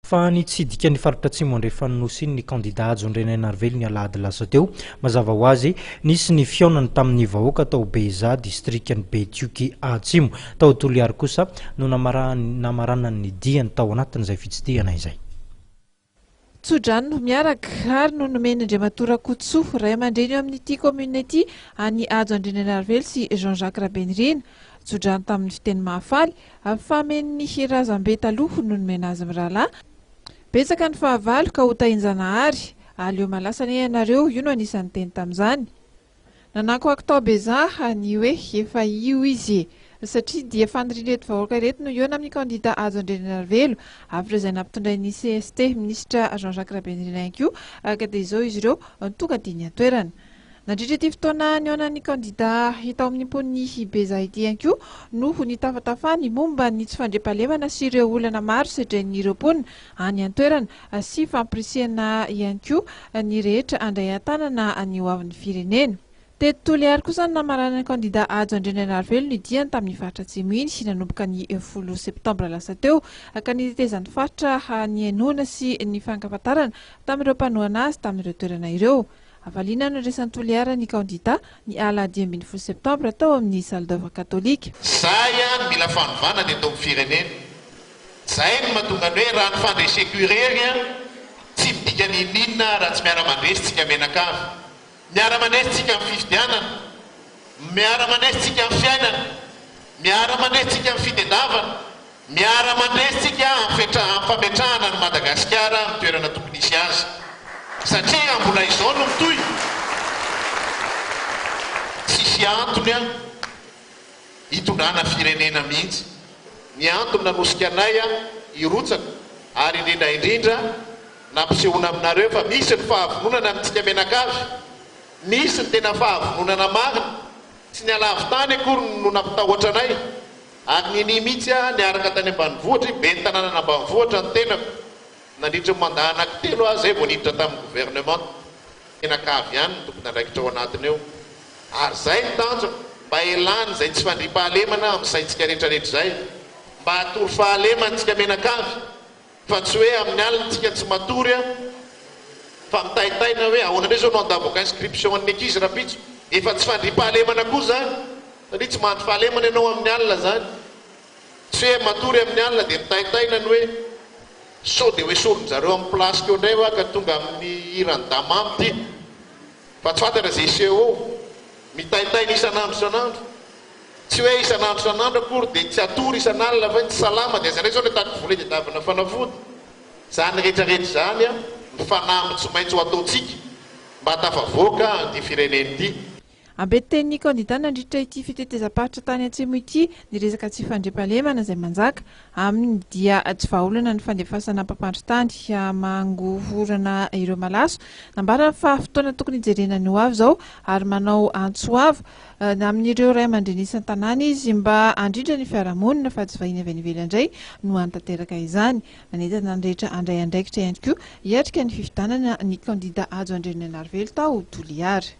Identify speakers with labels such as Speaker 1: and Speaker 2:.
Speaker 1: fa nitsidika ny faritra atsimo andrefa nosy ny candidat Ajon-Dreny Narvely ny alahady lasa teo mazava ho azy nisy ny fionany tamin'ny vahoaka tao Beza distrikany Betioky Atsimo tao Toliary kosa no namaranany diany tao anatin'izay fitsidihana izay.
Speaker 2: Tsodrano miaraka ary no nomeny Andriamatora Kotso ray aman-dreny eo amin'ity commune ity any Ajon-Dreny Narvely sy Jean-Jacques Rabenirina. Tsodrano tamin'ny fiteny mahafaly amin'ny fameny Razambe taloha no nomena azy mirahalahy. Betsaka ny fahavalo ka ho tahin-Janahary aleo malasana ianareo io no anisan'ny teny tamin'izany. Nanako tao Beza ny hoe efa io izy satria dia fanirireto vahoaka reto no eo amin'ny candidat Ajon-Dreny Narvelo avy ireo izay nampitondray ny CST ministra Jean-Jacques Rabenirina ihany koa ka dia izao izy ireo tonga dia ny atoerana. Nandritra ity fotoana ny onan'ny candidat hita ao amin'ny pony Beza ity ihany koa no nitafatafany momba ny tsy fandriampahalemana sy ireo olana maro sedren'ireo ponina any an-toerana sy fampirisihana ihany koa ny rehetra andray an-tanana ny ho avin'ny firenena. Teto Toliary kosa ny namarana ny candidat Ajon-Dreny Narvelo ny diany tamin'ny faritra Atsimo iny sy nanomboka ny 10 septambra lasa teo ka nitetezan'ny faritra ny hainoana sy ny fankafatarana tamin'ireo mpanohana azy tamin'ireo toerana ireo. Avaliana no resan'ny Toliary ny candidat ny alahady 10 septambra tao amin'ny salle d'œuvre catholique.
Speaker 3: Zay mila fanovana ny eto amin'ny firenena. Zay no mahatonga ny hoe raha ny fandreseko irery tsy midika ninona raha tsy miara-mandresitsika menakavy. Miara-mandresitsika amin'ny fifidianana, miara-mandresitsika amin'ny fiainana, miara-mandresitsika amin'ny fitendavana, miara-mandresitsika amin'ny fametrahana ny Madagasikara amin'ny toerana tokony isy azy. Satria mbola izao no mitoy. Tsisy antony hitondrana firenena mihitsy. Ny antony nanosika anay irotsaka ary indrindra nampisehoana aminareo fa misy ny fahavononana amintsika menakavy. Misy ny tena fahavononana marina tsy ny alavy-tany akory no nampitahoatra anay ary ny mihitsy niaraka tany ambanivohitra be ny tanàna ambanivohitra ny tenako nandritra mandat anankitelo aho zay vao niditra tamin'ny gouvernement menakavy ihany no tokony andraikitra ao anatiny eo ary zay ny tanjona mba elany zay tsy fandriam-pahalemana amin'ny saintsika rehetrarehetra zay mba hatory fahalemantsika menakavy fa tsy hoe amin'ny alintsika tsy matory fa mitahitaina hoe ahoana indray zao no andavoaka inscription an'ny ankizy rapitso efa tsy fandriam-pahalemana koa zany satria tsy mandry fahalemana ianao amin'ny alina zany tsy hoe matory amin'ny alina dia mitahitaina ny hoe sao dia hoe solonjareo amin'ny plasiko indray hoa ka tonga amin'ny irany damamy ty fa tsy fantatra zay CEO mitahitaina isan'andro tsy hoe isan'andro akory dia tsy atory isan'alina fa tsy salama dia zareo zao le taky vola dia davina fanafody zany rehetrarehetra zany fanamby tsy maintsy ho ataontsika mba hatafavoaka ny fireneny ity.
Speaker 2: Ambeten'ny candidat nandritra ity fitetezam-paritra tany Atsimo ity ny resaka tsy fandriampahalemana izay manjaka aminy dia tsy vahaolana ny fandefasana mpampandry tany mangohorana ireo malaso nambarana fa fotoana tokony hijerena ny ho avy zao ary manao antsoavo amin'ireo ray aman-dreny isan-tanàna izy mba handrindra ny fiarahamonina fa tsy vahiny avy any ivelany indray no hanatanteraka izany. Nanentana ny rehetra andray andraikitra ihany koa hiatrika ny fifidianana ny candidat Ajon-Dreny Narvelo tao Toliary.